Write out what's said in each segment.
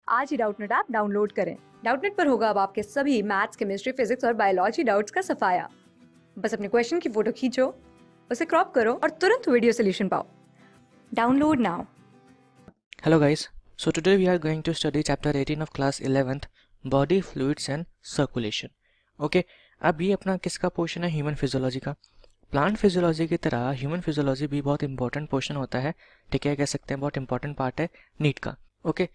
आज ही Doubtnut app download करें। Doubtnut पर होगा अब आपके सभी मैथ्स, केमिस्ट्री, फिजिक्स और बायोलॉजी डाउट्स का सफाया। बस अपने क्वेश्चन की फोटो खींचो, उसे क्रॉप करो और तुरंत वीडियो सोल्यूशन पाओ। Download now. Hello guys, so today we are going to study chapter 18 of class 11th body fluids and circulation. Okay, अब ये अपना किसका पोर्शन है? ह्यूमन फिजियोलॉजी का। प्लांट फिजियोलॉजी की तरह ह्यूमन फिजियोलॉजी भी बहुत इंपॉर्टेंट पोर्शन होता है, ठीक है, कह सकते हैं बहुत इंपॉर्टेंट पार्ट है नीट का। ओके,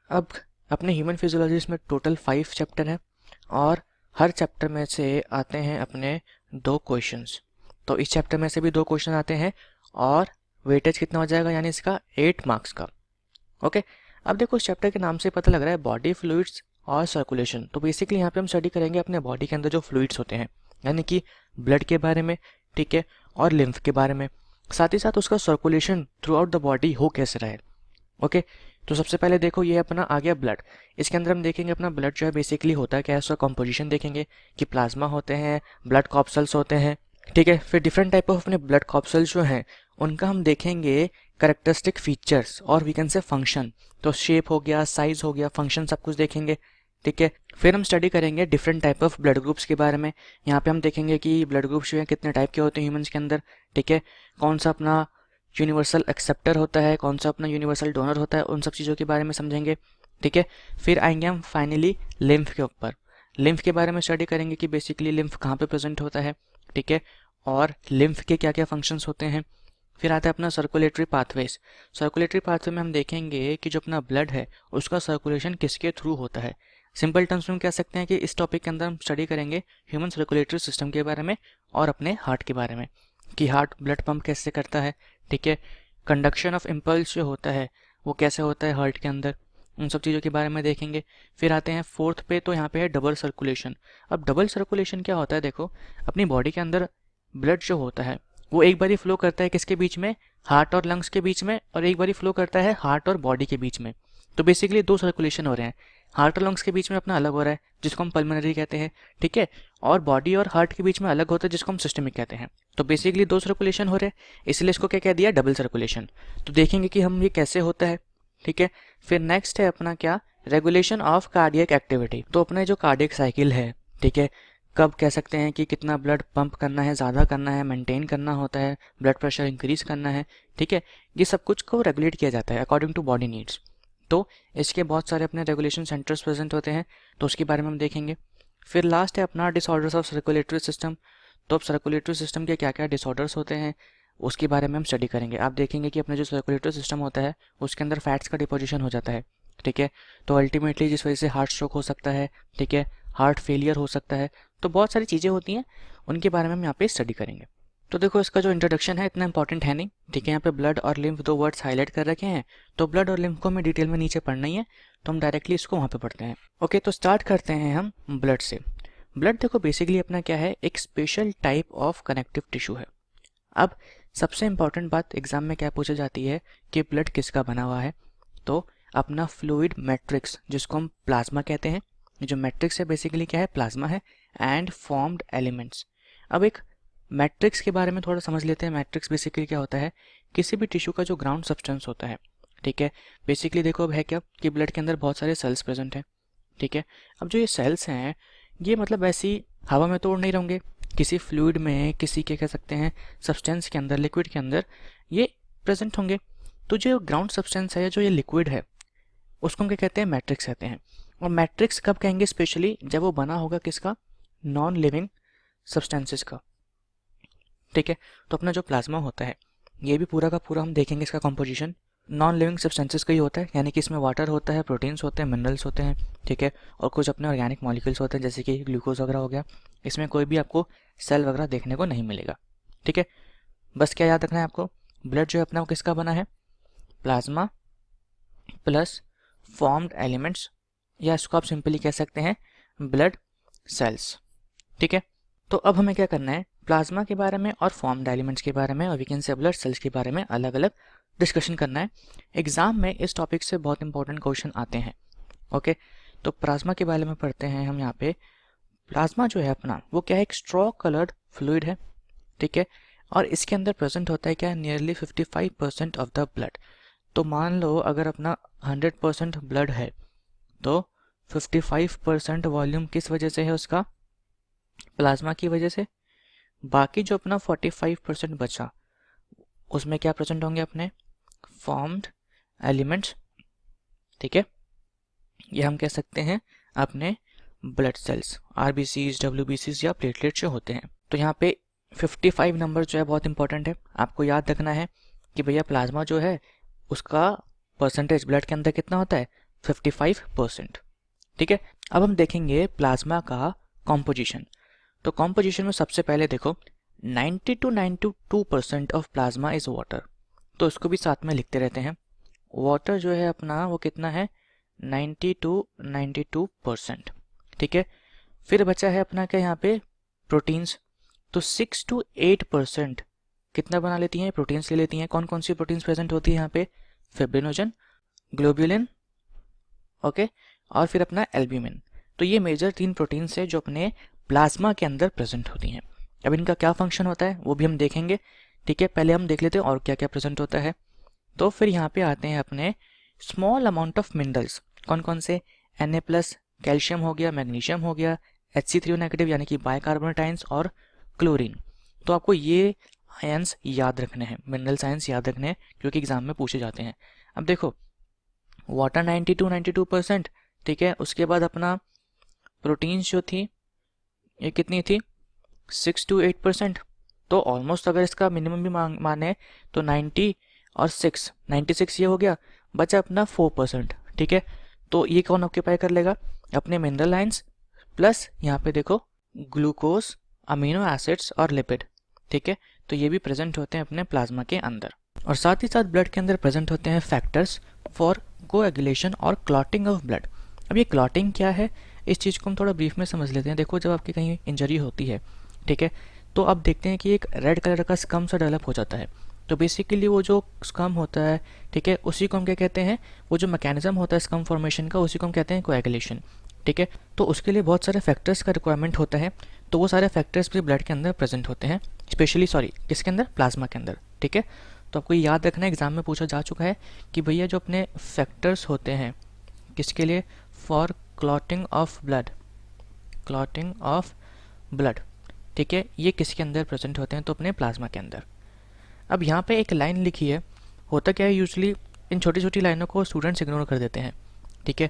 अब अपने ह्यूमन फिजियोलॉजी में टोटल 5 चैप्टर हैं और हर चैप्टर में से आते हैं अपने 2 क्वेश्चंस। तो इस चैप्टर में से भी 2 क्वेश्चन आते हैं और वेटेज कितना हो जाएगा, यानी इसका 8 मार्क्स का। ओके, अब देखो इस चैप्टर के नाम से पता लग रहा है बॉडी फ्लूइड्स और सर्कुलेशन। तो बेसिकली यहाँ पे हम स्टडी करेंगे अपने बॉडी के अंदर जो फ्लूइड्स होते हैं, यानी कि ब्लड के बारे में, ठीक है, और लिम्फ के बारे में, साथ ही साथ उसका circulation through out the body हो कैसे रहा है। ओके, तो सबसे पहले देखो ये अपना आ गया ब्लड। इसके अंदर हम देखेंगे अपना ब्लड जो है बेसिकली होता है क्या है, उसका कॉम्पोजिशन देखेंगे कि प्लाज्मा होते हैं, ब्लड कॉर्पसल्स होते हैं, ठीक है। फिर डिफरेंट टाइप ऑफ अपने ब्लड कॉर्पसल्स जो हैं उनका हम देखेंगे कैरेक्टरिस्टिक फीचर्स और वी कैन से फंक्शन। तो शेप हो गया, साइज हो गया, फंक्शन सब कुछ देखेंगे, ठीक है। फिर हम स्टडी करेंगे different type of blood groups के बारे में। यहाँ पे हम देखेंगे कि ब्लड ग्रुप्स जो है कितने टाइप के होते हैं ह्यूमंस के अंदर, ठीक है, कौन सा अपना यूनिवर्सल एक्सेप्टर होता है, कौन सा अपना यूनिवर्सल डोनर होता है, उन सब चीज़ों के बारे में समझेंगे, ठीक है। फिर आएंगे हम फाइनली लिम्फ के ऊपर। लिम्फ के बारे में स्टडी करेंगे कि बेसिकली लिम्फ कहाँ पे प्रेजेंट होता है, ठीक है, और लिम्फ के क्या क्या फंक्शंस होते हैं। फिर आता है अपना सर्कुलेटरी पाथवेज। सर्कुलेटरी पाथवे में हम देखेंगे कि जो अपना ब्लड है उसका सर्कुलेशन किसके थ्रू होता है। सिंपल टर्म्स में हम कह सकते हैं कि इस टॉपिक के अंदर हम स्टडी करेंगे ह्यूमन सर्कुलेटरी सिस्टम के बारे में और अपने हार्ट के बारे में कि हार्ट ब्लड पंप कैसे करता है, ठीक है, कंडक्शन ऑफ इम्पल्स जो होता है वो कैसे होता है हार्ट के अंदर, उन सब चीज़ों के बारे में देखेंगे। फिर आते हैं फोर्थ पे, तो यहाँ पे है डबल सर्कुलेशन। अब डबल सर्कुलेशन क्या होता है, देखो अपनी बॉडी के अंदर ब्लड जो होता है वो एक बारी फ्लो करता है किसके बीच में, हार्ट और लंग्स के बीच में, और एक बारी फ्लो करता है हार्ट और बॉडी के बीच में। तो बेसिकली 2 सर्कुलेशन हो रहे हैं, हार्ट और लंग्स के बीच में अपना अलग हो रहा है जिसको हम पल्मोनरी कहते हैं, ठीक है, और बॉडी और हार्ट के बीच में अलग होता है जिसको हम सिस्टमिक कहते हैं। तो बेसिकली 2 सर्कुलेशन हो रहे हैं, इसलिए इसको क्या कह दिया, डबल सर्कुलेशन। तो देखेंगे कि हम ये कैसे होता है, ठीक है। फिर नेक्स्ट है अपना क्या, रेगुलेशन ऑफ कार्डियक एक्टिविटी। तो अपना जो कार्डियक साइकिल है, ठीक है, कब कह सकते हैं कि कितना ब्लड पंप करना है, ज़्यादा करना है, मेंटेन करना होता है, ब्लड प्रेशर इंक्रीज करना है, ठीक है, ये सब कुछ को रेगुलेट किया जाता है अकॉर्डिंग टू बॉडी नीड्स। तो इसके बहुत सारे अपने रेगुलेशन सेंटर्स प्रेजेंट होते हैं, तो उसके बारे में हम देखेंगे। फिर लास्ट है अपना डिसऑर्डर्स ऑफ सर्कुलेटरी सिस्टम। तो अब सर्कुलेटरी सिस्टम के क्या क्या डिसऑर्डर्स होते हैं उसके बारे में हम स्टडी करेंगे। आप देखेंगे कि अपना जो सर्कुलेटरी सिस्टम होता है उसके अंदर फैट्स का डिपोजिशन हो जाता है, ठीक है, तो अल्टीमेटली जिस वजह से हार्ट स्ट्रोक हो सकता है, ठीक है, हार्ट फेलियर हो सकता है। तो बहुत सारी चीज़ें होती हैं, उनके बारे में हम यहाँ पे स्टडी करेंगे। तो देखो इसका जो इंट्रोडक्शन है इतना इंपॉर्टेंट है नहीं, ठीक है, यहाँ पे ब्लड और लिम्फ 2 वर्ड्स हाईलाइट कर रखे हैं, तो ब्लड और लिम्फ को हमें डिटेल में नीचे पढ़ना ही है, तो हम डायरेक्टली इसको वहाँ पे पढ़ते हैं। ओके, तो स्टार्ट करते हैं हम ब्लड से। ब्लड देखो बेसिकली अपना क्या है, एक special type of connective tissue है। अब सबसे इंपॉर्टेंट बात एग्जाम में क्या पूछी जाती है कि ब्लड किसका बना हुआ है, तो अपना फ्लूइड मैट्रिक्स जिसको हम प्लाज्मा कहते हैं, जो मैट्रिक्स है बेसिकली क्या है, प्लाज्मा है, एंड फॉर्म्ड एलिमेंट्स। अब एक मैट्रिक्स के बारे में थोड़ा समझ लेते हैं। मैट्रिक्स बेसिकली क्या होता है, किसी भी टिश्यू का जो ग्राउंड सब्सटेंस होता है, ठीक है। बेसिकली देखो अब है क्या कि ब्लड के अंदर बहुत सारे सेल्स प्रेजेंट हैं, ठीक है। अब जो ये सेल्स हैं ये मतलब ऐसी हवा में तो उड़ नहीं रहेंगे, किसी फ्लूइड में, किसी के कह सकते हैं सब्सटेंस के अंदर, लिक्विड के अंदर ये प्रेजेंट होंगे। तो जो ग्राउंड सब्सटेंस है, जो ये लिक्विड है, उसको हम क्या कहते हैं, मैट्रिक्स कहते हैं। और मैट्रिक्स कब कहेंगे, स्पेशली जब वो बना होगा किसका, नॉन लिविंग सब्सटेंसेस का, ठीक है। तो अपना जो प्लाज्मा होता है ये भी पूरा का पूरा हम देखेंगे इसका कॉम्पोजिशन नॉन लिविंग सब्सटेंसेस का ही होता है, यानी कि इसमें वाटर होता है, प्रोटीन्स होते हैं, मिनरल्स होते हैं, ठीक है, और कुछ अपने ऑर्गेनिक मॉलिक्यूल्स होते हैं जैसे कि ग्लूकोज वगैरह हो गया। इसमें कोई भी आपको सेल वगैरह देखने को नहीं मिलेगा, ठीक है। बस क्या याद रखना है आपको, ब्लड जो है अपना वो किसका बना है, प्लाज्मा प्लस फॉर्म्ड एलिमेंट्स, या इसको आप सिंपली कह सकते हैं ब्लड सेल्स, ठीक है। तो अब हमें क्या करना है, प्लाज्मा के बारे में और फॉर्म्ड एलिमेंट्स के बारे में और we can say blood cells के बारे में अलग अलग डिस्कशन करना है। एग्जाम में इस टॉपिक से बहुत इंपॉर्टेंट क्वेश्चन आते हैं। ओके, तो प्लाज्मा के बारे में पढ़ते हैं हम यहाँ पे। प्लाज्मा जो है अपना वो क्या है, एक स्ट्रॉ कलर्ड फ्लूइड है, ठीक है, और इसके अंदर प्रेजेंट होता है क्या, नियरली 55% ऑफ द ब्लड। तो मान लो अगर अपना 100% ब्लड है तो 55% वॉल्यूम किस वजह से है उसका, प्लाज्मा की वजह से। बाकी जो अपना 45% बचा उसमें क्या प्रेजेंट होंगे अपने, फॉर्म्ड एलिमेंट्स, ठीक है। ये हम कह सकते हैं अपने ब्लड सेल्स, आरबीसीज, डब्ल्यूबीसीज या प्लेटलेट्स जो होते हैं। तो यहाँ पे 55 नंबर जो है बहुत इंपॉर्टेंट है, आपको याद रखना है कि भैया प्लाज्मा जो है उसका परसेंटेज ब्लड के अंदर कितना होता है, 55%, ठीक है। अब हम देखेंगे प्लाज्मा का कॉम्पोजिशन। तो कॉम्पोजिशन में सबसे पहले देखो 90 to 92% of plasma is water, तो इसको भी साथ में लिखते रहते हैं। वाटर जो है अपना वो कितना है, 90 to 92%, ठीक है। फिर बचा है अपना क्या यहाँ पे, प्रोटीन्स। तो 6 to 8% कितना बना लेती हैं, प्रोटीन्स ले लेती हैं। कौन कौन सी प्रोटीन्स प्रेजेंट होती है यहाँ पे, फिब्रिनोजन, ग्लोब्यूलिन, ओके, और फिर अपना एल्ब्यूमिन। तो ये मेजर 3 प्रोटीन्स है जो अपने प्लाज्मा के अंदर प्रेजेंट होती हैं। अब इनका क्या फंक्शन होता है वो भी हम देखेंगे, ठीक है। पहले हम देख लेते हैं और क्या क्या प्रेजेंट होता है। तो फिर यहाँ पे आते हैं अपने स्मॉल अमाउंट ऑफ मिनरल्स। कौन कौन से, Na+, कैल्शियम हो गया, मैग्नीशियम हो गया, Hc3O नेगेटिव यानी कि बाइकार्बोनेट आयंस, और क्लोरीन। तो आपको ये आयंस याद रखने हैं, मिनरल आयंस याद रखने हैं क्योंकि एग्जाम में पूछे जाते हैं। अब देखो वाटर 90 to 92%, ठीक है। उसके बाद अपना प्रोटीन्स जो थी ये कितनी थी, 6 to 8%। तो ऑलमोस्ट अगर इसका मिनिमम भी माने तो 90 और 6, 96 ये हो गया, बचा अपना 4%, ठीक है। तो ये कौन ऑक्यूपाई कर लेगा, अपने मिनरल आयंस प्लस यहाँ पे देखो ग्लूकोज, अमीनो एसिड्स और लिपिड, ठीक है। तो ये भी प्रेजेंट होते हैं अपने प्लाज्मा के अंदर। और साथ ही साथ ब्लड के अंदर प्रेजेंट होते हैं फैक्टर्स फॉर कोएगुलेशन और क्लॉटिंग ऑफ ब्लड। अब ये क्लॉटिंग क्या है, इस चीज़ को हम थोड़ा ब्रीफ में समझ लेते हैं। देखो जब आपकी कहीं इंजरी होती है, ठीक है, तो अब देखते हैं कि एक रेड कलर का स्कम सा डेवलप हो जाता है। तो बेसिकली वो जो स्कम होता है, ठीक है, उसी को हम क्या कहते हैं, वो जो मैकेनिज्म होता है स्कम फॉर्मेशन का, उसी को हम कहते हैं कोएगुलेशन, ठीक है। तो उसके लिए बहुत सारे फैक्टर्स का रिक्वायरमेंट होता है, तो वो सारे फैक्टर्स भी ब्लड के अंदर प्रेजेंट होते हैं, स्पेशली किसके अंदर, प्लाज्मा के अंदर, ठीक है। तो आपको याद रखना है, एग्जाम में पूछा जा चुका है कि भैया जो अपने फैक्टर्स होते हैं किसके लिए, for clotting of blood, clotting of blood, ठीक है, ये किसके अंदर प्रेजेंट होते हैं, तो अपने प्लाज्मा के अंदर। अब यहाँ पे एक लाइन लिखी है, होता क्या है यूजली इन छोटी छोटी लाइनों को स्टूडेंट्स इग्नोर कर देते हैं, ठीक है,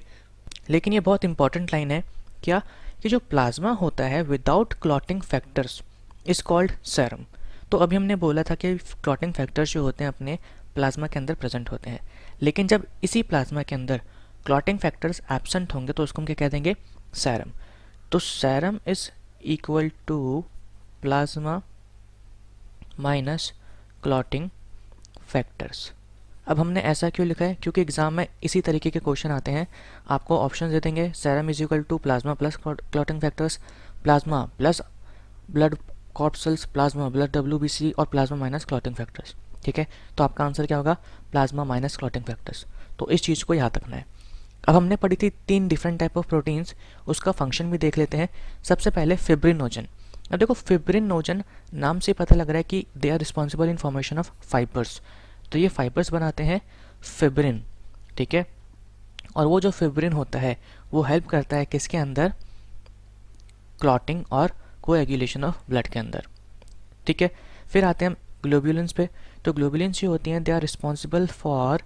लेकिन ये बहुत इंपॉर्टेंट लाइन है। क्या, कि जो प्लाज्मा होता है without clotting factors is called serum. तो अभी हमने बोला था कि क्लॉटिंग फैक्टर्स जो होते हैं अपने प्लाज्मा के अंदर प्रेजेंट होते हैं, लेकिन जब इसी प्लाज्मा के अंदर क्लॉटिंग फैक्टर्स एब्सेंट होंगे तो उसको हम क्या कह देंगे, सेरम। तो serum is equal to plasma minus clotting factors. अब हमने ऐसा क्यों लिखा है, क्योंकि एग्जाम में इसी तरीके के क्वेश्चन आते हैं, आपको ऑप्शन दे देंगे, serum is equal to plasma plus clotting factors, plasma plus blood corpuscles, plasma blood WBC और प्लाज्मा माइनस क्लॉटिंग फैक्टर्स, ठीक है। तो आपका आंसर क्या होगा, प्लाज्मा माइनस क्लॉटिंग फैक्टर्स। तो इस चीज़ को याद रखना है। अब हमने पढ़ी थी 3 डिफरेंट टाइप ऑफ प्रोटीन्स, उसका फंक्शन भी देख लेते हैं। सबसे पहले फिब्रिनोजन। अब देखो फिब्रिनोजन नाम से पता लग रहा है कि they are responsible in formation of fibres, तो ये फाइबर्स बनाते हैं फिब्रिन, ठीक है। और वो जो फिब्रिन होता है वो हेल्प करता है किसके अंदर, क्लॉटिंग और कोएगुलेशन ऑफ ब्लड के अंदर, ठीक है। फिर आते हैं हम ग्लोब्यूलिन्स पे। तो ग्लोब्यूलिन्स जो होती हैं they are responsible for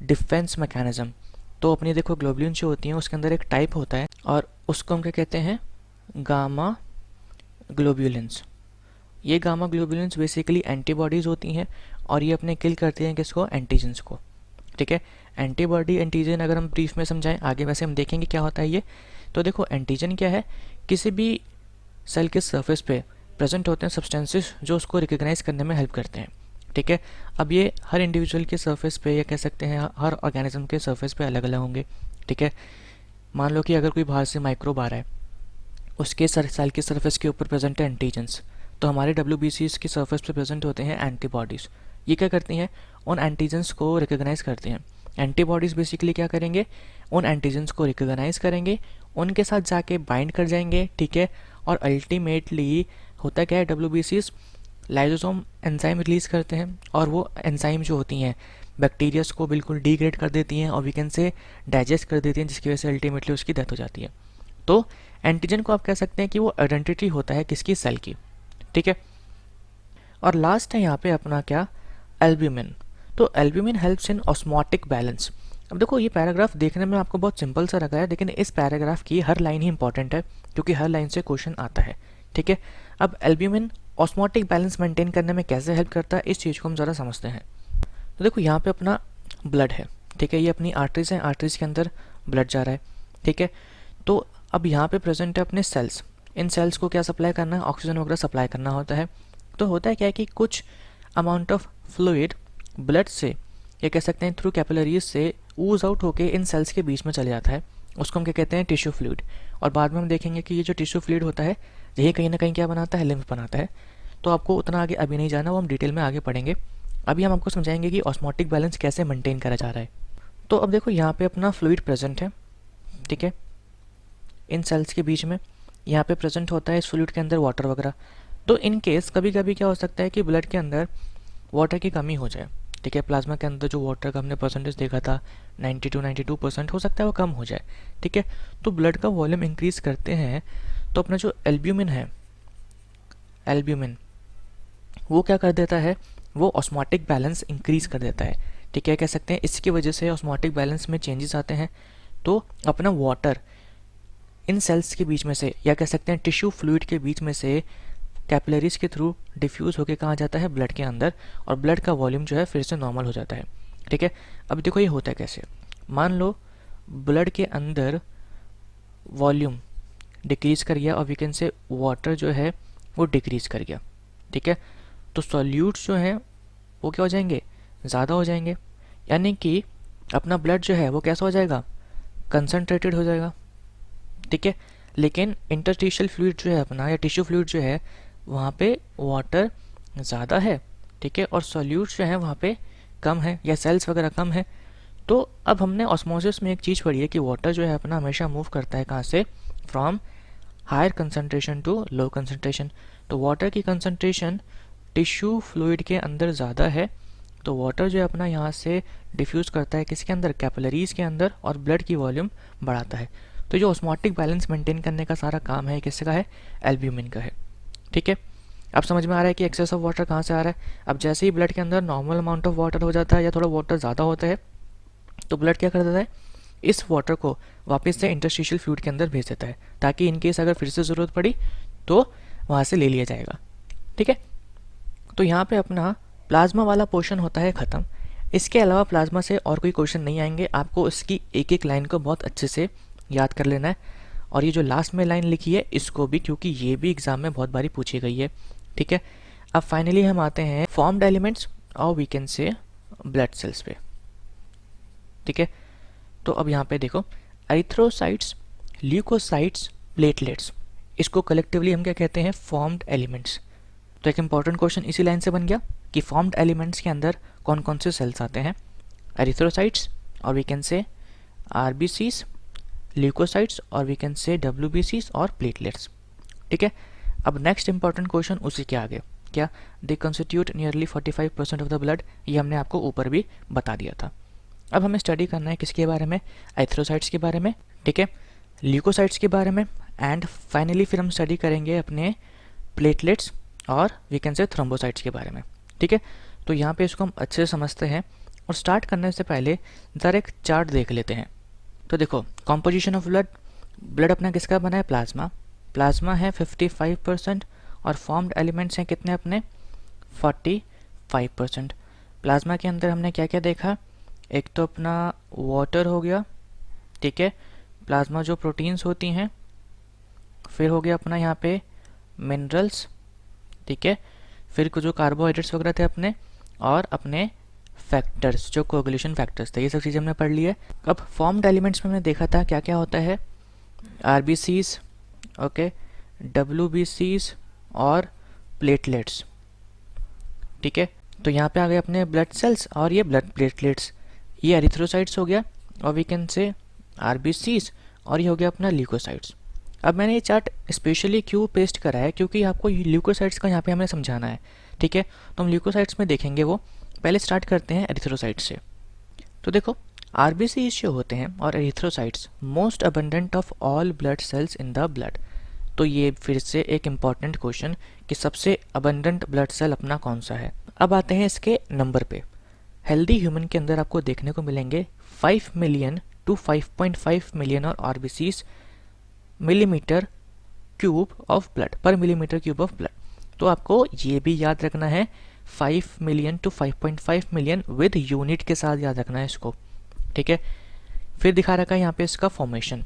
defence mechanism. तो अपनी देखो ग्लोब्यूलिन्स जो होती हैं उसके अंदर एक टाइप होता है और उसको हम क्या कहते हैं, गामा ग्लोब्यूलिन्स। ये गामा ग्लोब्यूलिन्स बेसिकली एंटीबॉडीज़ होती हैं और ये अपने किल करती हैं किसको, एंटीजन्स को, ठीक है। एंटीबॉडी एंटीजन अगर हम ब्रीफ में समझाएं, आगे वैसे हम देखेंगे क्या होता है ये। तो देखो एंटीजन क्या है, किसी भी सेल के सरफेस पे प्रेजेंट होते हैं सब्सटेंसेस जो उसको रिकग्नाइज करने में हेल्प करते हैं, ठीक है। अब ये हर इंडिविजुअल के सरफेस पे या कह सकते हैं हर ऑर्गेनिज्म के सरफेस पे अलग अलग होंगे, ठीक है। मान लो कि अगर कोई बाहर से माइक्रोब आ रहा है, उसके सेल के सरफेस के ऊपर प्रेजेंट है एंटीजन्स, तो हमारे WBCs के सरफेस पे प्रेजेंट होते हैं एंटीबॉडीज़। ये क्या करती हैं, उन एंटीजन्स को रिकग्नाइज करते हैं। एंटीबॉडीज़ बेसिकली क्या करेंगे, उन एंटीजन्स को रिकग्नाइज करेंगे, उनके साथ जाके बाइंड कर जाएंगे, ठीक है। और अल्टीमेटली होता क्या है, WBCs लाइसोसोम एंजाइम रिलीज़ करते हैं और वो एंजाइम जो होती हैं बैक्टीरियाज को बिल्कुल डिग्रेड कर देती हैं और वी कैन से डाइजेस्ट कर देती हैं, जिसकी वजह से अल्टीमेटली उसकी डेथ हो जाती है। तो एंटीजन को आप कह सकते हैं कि वो आइडेंटिटी होता है किसकी, सेल की, ठीक है। और लास्ट है यहाँ पे अपना क्या, एल्ब्यूमिन। तो albumin helps in osmotic balance. अब देखो ये पैराग्राफ देखने में आपको बहुत सिंपल सा लगा है, लेकिन इस पैराग्राफ की हर लाइन ही इंपॉर्टेंट है क्योंकि हर लाइन से क्वेश्चन आता है, ठीक है। अब एल्ब्यूमिन ऑस्मोटिक बैलेंस मेंटेन करने में कैसे हेल्प करता है, इस चीज़ को हम ज़रा समझते हैं। तो देखो यहाँ पे अपना ब्लड है, ठीक है, ये अपनी आर्टरीज हैं, आर्टरीज के अंदर ब्लड जा रहा है, ठीक है। तो अब यहाँ पे प्रेजेंट है अपने सेल्स, इन सेल्स को क्या सप्लाई करना है, ऑक्सीजन वगैरह सप्लाई करना होता है। तो होता है क्या है कि कुछ अमाउंट ऑफ फ्लूइड ब्लड से, या कह सकते हैं थ्रू कैपिलरीज से ऊज आउट होके इन सेल्स के बीच में चले जाता है, उसको हम क्या कहते हैं, टिश्यू फ्लूइड। और बाद में हम देखेंगे कि ये जो टिश्यू फ्लूइड होता है यही कहीं ना कहीं क्या बनाता है, लिम्फ बनाता है। तो आपको उतना आगे अभी नहीं जाना, वो हम डिटेल में आगे पढ़ेंगे। अभी हम आपको समझाएंगे कि ऑस्मोटिक बैलेंस कैसे मेंटेन करा जा रहा है। तो अब देखो यहाँ पे अपना फ्लूइड प्रेजेंट है, ठीक है, इन सेल्स के बीच में। यहाँ पे प्रेजेंट होता है इस फ्लूइड के अंदर वाटर वगैरह। तो इन केस कभी कभी क्या हो सकता है कि ब्लड के अंदर वाटर की कमी हो जाए, ठीक है। प्लाज्मा के अंदर जो वाटर का हमने परसेंटेज देखा था 92% हो सकता है वो कम हो जाए, ठीक है। तो ब्लड का वॉल्यूम इंक्रीज करते हैं तो अपना जो एल्ब्यूमिन है, एल्ब्यूमिन वो क्या कर देता है, वो ऑस्मोटिक बैलेंस इंक्रीज कर देता है, ठीक है। कह सकते हैं इसकी वजह से ऑस्मोटिक बैलेंस में चेंजेस आते हैं। तो अपना वाटर इन सेल्स के बीच में से, या कह सकते हैं टिश्यू फ्लूइड के बीच में से कैपिलरीज के थ्रू डिफ्यूज़ होकर कहाँ जाता है, ब्लड के अंदर, और ब्लड का वॉल्यूम जो है फिर से नॉर्मल हो जाता है, ठीक है। अब देखो ये होता है कैसे, मान लो ब्लड के अंदर वॉल्यूम डिक्रीज़ कर गया और वी कैन से वाटर जो है वो डिक्रीज़ कर गया, ठीक है। तो सॉल्यूट्स जो हैं वो क्या हो जाएंगे, ज़्यादा हो जाएंगे, यानी कि अपना ब्लड जो है वो कैसा हो जाएगा, कंसनट्रेटेड हो जाएगा, ठीक है। लेकिन इंटरस्टिशियल फ्लूइड जो है अपना, या टिश्यू फ्लूइड जो है, वहाँ पे वाटर ज़्यादा है, ठीक है, और सॉल्यूट्स जो है वहाँ पे कम है, या सेल्स वगैरह कम है। तो अब हमने ऑस्मोसिस में एक चीज़ पढ़ी है कि वाटर जो है अपना हमेशा मूव करता है कहाँ से, from higher concentration to low concentration. तो वाटर की कंसनट्रेशन टिश्यू फ्लूइड के अंदर ज़्यादा है, तो वाटर जो है अपना यहाँ से डिफ्यूज़ करता है किसके अंदर, कैपिलरीज के अंदर, और ब्लड की वॉल्यूम बढ़ाता है। तो जो ऑस्मोटिक बैलेंस मेंटेन करने का सारा काम है किसका है, एल्ब्यूमिन का है, ठीक है। अब समझ में आ रहा है कि एक्सेस ऑफ वाटर कहाँ से आ रहा है। अब जैसे ही ब्लड के अंदर नॉर्मल अमाउंट ऑफ वाटर हो जाता है या थोड़ा वाटर ज़्यादा होता है, तो ब्लड क्या कर देता है, इस वाटर को वापस से इंटरस्टिशियल फ्लूइड के अंदर भेज देता है, ताकि इनकेस अगर फिर से ज़रूरत पड़ी तो वहाँ से ले लिया जाएगा, ठीक है। तो यहाँ पे अपना प्लाज्मा वाला पोर्शन होता है ख़त्म। इसके अलावा प्लाज्मा से और कोई क्वेश्चन नहीं आएंगे, आपको इसकी एक एक लाइन को बहुत अच्छे से याद कर लेना है। और ये जो लास्ट में लाइन लिखी है इसको भी, क्योंकि ये भी एग्जाम में बहुत बारी पूछी गई है, ठीक है। अब फाइनली हम आते हैं फॉर्म्ड एलिमेंट्स और we can say blood cells पे, ठीक है। तो अब यहाँ पे देखो, एरिथ्रोसाइट्स, ल्यूकोसाइट्स, प्लेटलेट्स, इसको कलेक्टिवली हम क्या कहते हैं, फॉर्म्ड एलिमेंट्स। तो एक इंपॉर्टेंट क्वेश्चन इसी लाइन से बन गया कि फॉर्म्ड एलिमेंट्स के अंदर कौन कौन से सेल्स आते हैं, एरिथ्रोसाइट्स और we can say RBCs, leukocytes और वी कैन से डब्ल्यूबीसीज और प्लेटलेट्स, ठीक है। अब नेक्स्ट इंपॉर्टेंट क्वेश्चन उसी के आगे, क्या, दे constitute nearly 45% of the blood, ये हमने आपको ऊपर भी बता दिया था। अब हमें स्टडी करना है किसके बारे में, एरिथ्रोसाइट्स के बारे में, ठीक है, ल्यूकोसाइट्स के बारे में, एंड फाइनली फिर हम स्टडी करेंगे अपने प्लेटलेट्स और वी कैन से थ्रोम्बोसाइट्स के बारे में, ठीक है। तो यहाँ पे इसको हम अच्छे से समझते हैं, और स्टार्ट करने से पहले ज़रा एक चार्ट देख लेते हैं। तो देखो, कॉम्पोजिशन ऑफ ब्लड, ब्लड अपना किसका बना है, प्लाज्मा, प्लाज्मा है 55%, और फॉर्म्ड एलिमेंट्स हैं कितने अपने, 45%। प्लाज्मा के अंदर हमने क्या क्या देखा, एक तो अपना वाटर हो गया, ठीक है, प्लाज्मा जो प्रोटीन्स होती हैं, फिर हो गया अपना यहाँ पे मिनरल्स, ठीक है, फिर कुछ जो कार्बोहाइड्रेट्स वगैरह थे अपने, और अपने फैक्टर्स जो कोएगुलेशन फैक्टर्स थे, ये सब चीज़ें हमने पढ़ ली है। अब फॉर्म्ड एलिमेंट्स में हमने देखा था क्या क्या होता है, आरबीसीज, ओके, डब्ल्यूबीसीज और प्लेटलेट्स, ठीक है। तो यहाँ पे आ गए अपने ब्लड सेल्स और ये ब्लड प्लेटलेट्स, ये एरिथ्रोसाइट्स हो गया, और वी कैन से आरबीसीज, और ये हो गया अपना ल्यूकोसाइट्स। अब मैंने ये चार्ट स्पेशली क्यों पेस्ट करा है, क्योंकि आपको ल्यूकोसाइट्स का यहाँ पे हमें समझाना है, ठीक है। तो हम ल्यूकोसाइट्स में देखेंगे वो पहले स्टार्ट करते हैं एरिथ्रोसाइट से। तो देखो आरबीसीज जो होते हैं और erythrocytes most abundant of all blood cells in the blood. तो ये फिर से एक इम्पॉर्टेंट क्वेश्चन कि सबसे अबंडेंट ब्लड सेल अपना कौन सा है। अब आते हैं इसके नंबर पे। हेल्दी ह्यूमन के अंदर आपको देखने को मिलेंगे 5 मिलियन टू 5.5 मिलियन और RBCs millimetre cube of blood per millimetre cube of blood. तो आपको ये भी याद रखना है 5 million to 5.5 million with unit के साथ याद रखना है इसको, ठीक है। फिर दिखा रखा है यहाँ पे इसका फॉर्मेशन।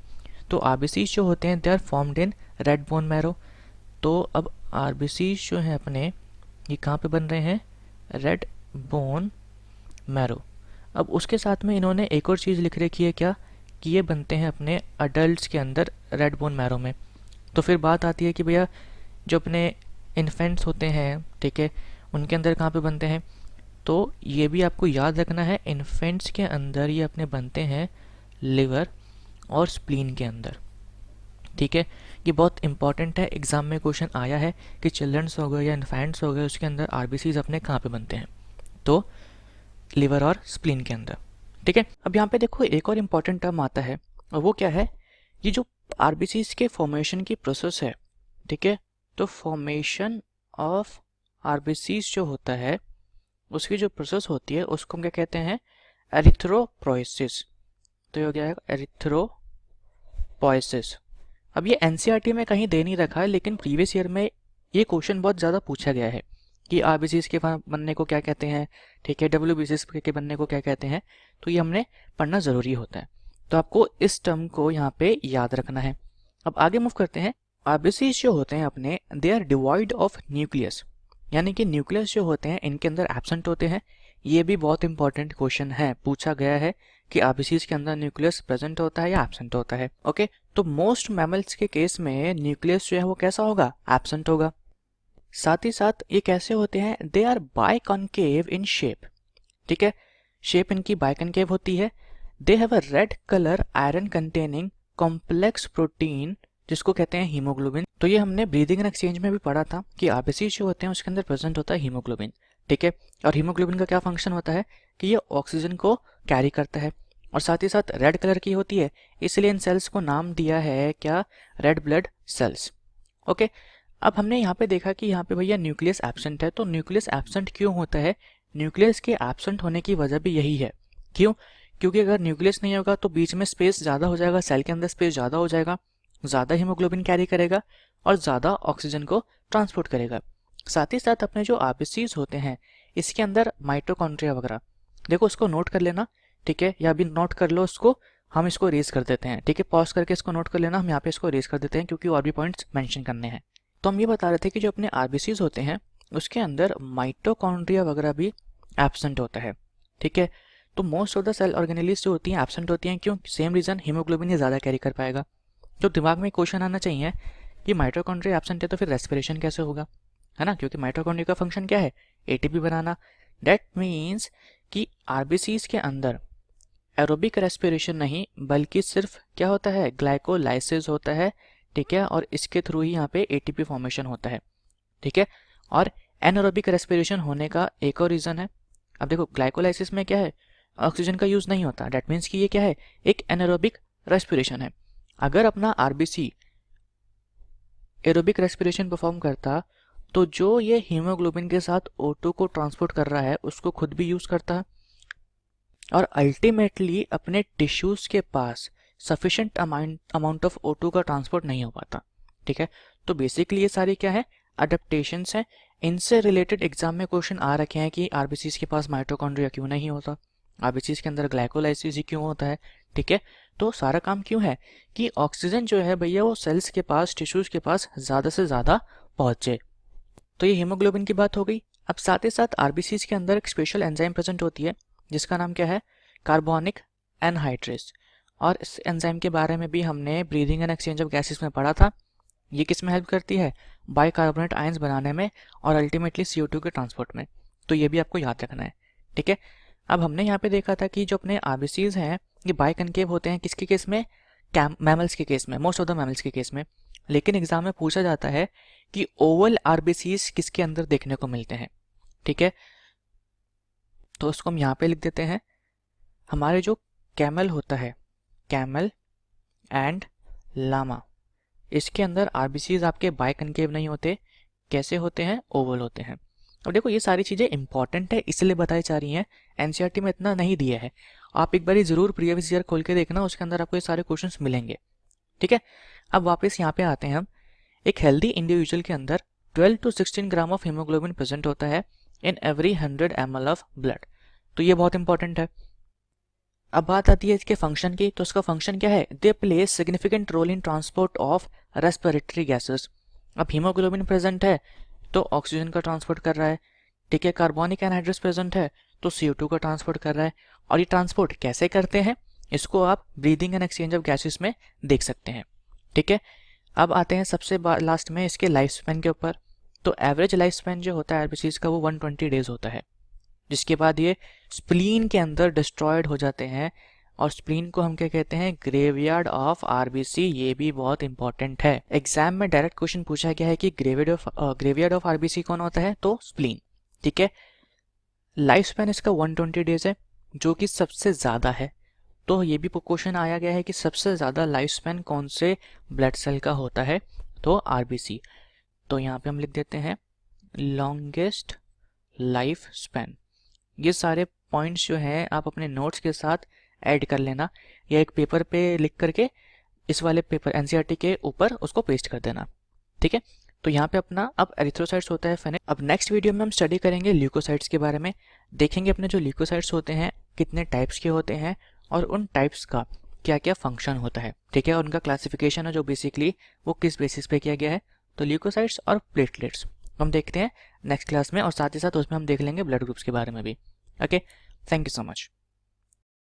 तो आरबीसीज जो होते हैं they are formed in red bone marrow. तो अब आरबीसीज जो हैं अपने ये कहाँ पे बन रहे हैं, रेड बोन मैरो। अब उसके साथ में इन्होंने एक और चीज़ लिख रखी है क्या, कि ये बनते हैं अपने अडल्ट्स के अंदर रेड बोन मैरो में। तो फिर बात आती है कि भैया जो अपने इन्फेंट्स होते हैं, ठीक है, उनके अंदर कहाँ पे बनते हैं। तो ये भी आपको याद रखना है, इन्फेंट्स के अंदर ये अपने बनते हैं लिवर और स्प्लीन के अंदर, ठीक है। ये बहुत इंपॉर्टेंट है, एग्जाम में क्वेश्चन आया है कि चिल्ड्रंस हो गए या इन्फेंट्स हो गए उसके अंदर आरबीसीज अपने कहाँ पे बनते हैं, तो लिवर और स्प्लीन के अंदर, ठीक है। अब यहाँ पे देखो एक और इम्पॉर्टेंट टर्म आता है और वो क्या है, ये जो आरबीसीज के फॉर्मेशन की प्रोसेस है, ठीक है। तो फॉर्मेशन ऑफ आरबीसीज जो होता है उसकी जो प्रोसेस होती है उसको हम क्या कहते हैं, एरिथ्रोपोइसिस। तो ये हो गया एरिथ्रोपोइसिस। अब ये एनसीईआरटी में कहीं दे नहीं रखा है, लेकिन प्रीवियस ईयर में ये क्वेश्चन बहुत ज़्यादा पूछा गया है कि आरबीसीज के बनने को क्या कहते हैं, ठीक है, डब्ल्यूबीसीज के बनने को क्या कहते हैं। तो ये हमने पढ़ना ज़रूरी होता है, तो आपको इस टर्म को यहाँ पे याद रखना है। अब आगे मूव करते हैं। आरबीसीज जो होते हैं अपने they are devoid of nucleus, यानी कि न्यूक्लियस जो होते हैं इनके अंदर एब्सेंट होते हैं। ये भी बहुत इंपॉर्टेंट क्वेश्चन है, पूछा गया है कि आरबीसीज के अंदर न्यूक्लियस प्रेजेंट होता है या एब्सेंट होता है, ओके। तो मोस्ट मैमल्स के केस में न्यूक्लियस जो है वो कैसा होगा, एब्सेंट होगा। साथ ही साथ ये कैसे होते हैं, they are biconcave in shape, ठीक है, शेप इनकी बाइकॉनकेव होती है। They have a red colour iron containing complex protein जिसको कहते हैं हीमोग्लोबिन। तो ये हमने ब्रीदिंग एंड एक्सचेंज में भी पढ़ा था कि आरबीसी जो होते हैं उसके अंदर प्रेजेंट होता है हीमोग्लोबिन, ठीक है। और हीमोग्लोबिन का क्या फंक्शन होता है कि ये ऑक्सीजन को कैरी करता है और साथ ही साथ रेड कलर की होती है, इसलिए इन सेल्स को नाम दिया है क्या, रेड ब्लड सेल्स, ओके। अब हमने यहाँ पे देखा कि यहाँ पे भैया न्यूक्लियस एब्सेंट है। तो न्यूक्लियस एब्सेंट क्यों होता है, न्यूक्लियस के एब्सेंट होने की वजह भी यही है। क्यों, क्योंकि अगर न्यूक्लियस नहीं होगा तो बीच में स्पेस ज़्यादा हो जाएगा, सेल के अंदर स्पेस ज़्यादा हो जाएगा, ज़्यादा हीमोग्लोबिन कैरी करेगा और ज़्यादा ऑक्सीजन को ट्रांसपोर्ट करेगा। साथ ही साथ अपने जो आरबीसीज होते हैं इसके अंदर माइटोकॉन्ड्रिया वगैरह, देखो उसको नोट कर लेना, ठीक है, या भी नोट कर लो उसको, हम इसको रेज कर देते हैं, ठीक है, पॉज करके इसको नोट कर लेना, हम यहाँ पे इसको रेज कर देते हैं क्योंकि और भी पॉइंट्स मेंशन करने हैं। तो हम ये बता रहे थे कि जो अपने आरबीसीज होते हैं उसके अंदर माइटोकॉन्ड्रिया वगैरह भी एब्सेंट होता है, ठीक है। तो most of the cell organelles जो होती हैं एब्सेंट होती हैं, क्यों, सेम रीज़न, हीमोग्लोबिन ये ज़्यादा कैरी कर पाएगा। तो दिमाग में क्वेश्चन आना चाहिए कि माइटोकॉन्ड्रिया एब्सेंट है तो फिर रेस्पिरेशन कैसे होगा, है ना, क्योंकि माइटोकॉन्ड्रिया का फंक्शन क्या है, एटीपी बनाना। दैट मीन्स कि आरबीसीज के अंदर एरोबिक रेस्पिरेशन नहीं बल्कि सिर्फ क्या होता है, ग्लाइकोलाइसिस होता है, ठीक है, और इसके थ्रू ही यहाँ पे एटीपी फॉर्मेशन होता है, ठीक है। और एनारोबिक रेस्पिरेशन होने का एक और रीज़न है। अब देखो ग्लाइकोलाइसिस में क्या है, ऑक्सीजन का यूज़ नहीं होता, डेट मीन्स कि ये क्या है, एक एनारोबिक रेस्पिरेशन है। अगर अपना आरबीसी एरोबिक रेस्पिरेशन परफॉर्म करता तो जो ये हीमोग्लोबिन के साथ O2 को ट्रांसपोर्ट कर रहा है उसको खुद भी यूज़ करता है और अल्टीमेटली अपने टिश्यूज़ के पास सफिशेंट अमाउंट ऑफ O2 का ट्रांसपोर्ट नहीं हो पाता, ठीक है। तो बेसिकली ये सारी क्या है, अडेप्टेशंस हैं। इनसे रिलेटेड एग्जाम में क्वेश्चन आ रखे हैं कि आरबीसीज के पास माइटोकॉन्ड्रिया क्यों नहीं होता, आरबीसीज के अंदर ग्लाइकोलाइसिस ही क्यों होता है, ठीक है। तो सारा काम क्यों है कि ऑक्सीजन जो है भैया वो सेल्स के पास, टिश्यूज़ के पास ज़्यादा से ज़्यादा पहुँचे। तो ये हीमोग्लोबिन की बात हो गई। अब साथ ही साथ आरबीसीज के अंदर एक स्पेशल एंजाइम प्रेजेंट होती है जिसका नाम क्या है, कार्बोनिक एनहाइड्रेस। और इस एंजाइम के बारे में भी हमने breathing and exchange of gases में पढ़ा था। ये किस में हेल्प करती है, बाइकार्बोनेट आयंस बनाने में और अल्टीमेटली CO2 के ट्रांसपोर्ट में। तो ये भी आपको याद रखना है, ठीक है। अब हमने यहाँ पे देखा था कि जो अपने आरबीसीज हैं ये बाइकनकेव होते हैं किसके केस में, मैमल्स के केस में, मोस्ट ऑफ द मैमल्स के केस में। लेकिन एग्जाम में पूछा जाता है कि ओवल आरबीसीज किसके अंदर देखने को मिलते हैं, ठीक है। तो उसको हम यहाँ पे लिख देते हैं। हमारे जो कैमल होता है, कैमल एंड लामा, इसके अंदर आरबीसीज आपके बाइकनकेव नहीं होते, कैसे होते हैं, ओवल होते हैं। अब देखो ये सारी चीज़ें इंपॉर्टेंट है इसलिए बताई जा रही हैं, एनसीईआरटी में इतना नहीं दिया है। आप एक बार ज़रूर प्रीवियस ईयर खोल के देखना, उसके अंदर आपको ये सारे क्वेश्चंस मिलेंगे। ठीक है, अब वापस यहाँ पे आते हैं हम। एक हेल्दी इंडिविजुअल के अंदर 12 to 16 gram of haemoglobin present होता है in every 100 ml of blood. तो ये बहुत इंपॉर्टेंट है। अब बात आती है इसके फंक्शन की, तो इसका फंक्शन क्या है, they play significant role in transport of respiratory gases. अब हीमोग्लोबिन प्रेजेंट है तो ऑक्सीजन का ट्रांसपोर्ट कर रहा है, ठीक है। कार्बोनिक एनहाइड्रेस प्रेजेंट है तो CO2 का ट्रांसपोर्ट कर रहा है। और ये ट्रांसपोर्ट कैसे करते हैं, इसको आप breathing and exchange of gases में देख सकते हैं, ठीक है। अब आते हैं सबसे लास्ट में इसके लाइफ स्पैन के ऊपर। तो एवरेज लाइफ स्पैन जो होता है आरबीसीज का वो 120 डेज होता है, जिसके बाद ये स्प्लीन के अंदर डिस्ट्रॉयड हो जाते हैं। और स्प्लीन को हम क्या कहते हैं, ग्रेवयार्ड ऑफ आरबीसी। ये भी बहुत इंपॉर्टेंट है, एग्जाम में डायरेक्ट क्वेश्चन पूछा गया है कि ग्रेवयार्ड ऑफ आरबीसी कौन होता है, तो स्प्लीन, ठीक है। लाइफ स्पैन इसका 120 डेज है, जो कि सबसे ज़्यादा है। तो ये भी क्वेश्चन आया गया है कि सबसे ज़्यादा लाइफ स्पैन कौन से ब्लड सेल का होता है, तो आरबीसी। तो यहाँ पे हम लिख देते हैं लॉन्गेस्ट लाइफ स्पैन। ये सारे पॉइंट्स जो हैं आप अपने नोट्स के साथ ऐड कर लेना, या एक पेपर पे लिख करके इस वाले पेपर एनसीईआरटी के ऊपर उसको पेस्ट कर देना, ठीक है। तो यहाँ पे अपना अब एरिथ्रोसाइट्स होता है फेनेट। अब नेक्स्ट वीडियो में हम स्टडी करेंगे ल्यूकोसाइट्स के बारे में, देखेंगे अपने जो ल्यूकोसाइट्स होते हैं कितने टाइप्स के होते हैं और उन टाइप्स का क्या क्या फंक्शन होता है, ठीक है। और उनका क्लासिफिकेशन है जो बेसिकली वो किस बेसिस पे किया गया है, तो ल्यूकोसाइट्स और प्लेटलेट्स हम देखते हैं नेक्स्ट क्लास में। और साथ ही साथ उसमें हम देख लेंगे ब्लड ग्रुप्स के बारे में भी। Okay, thank you so much.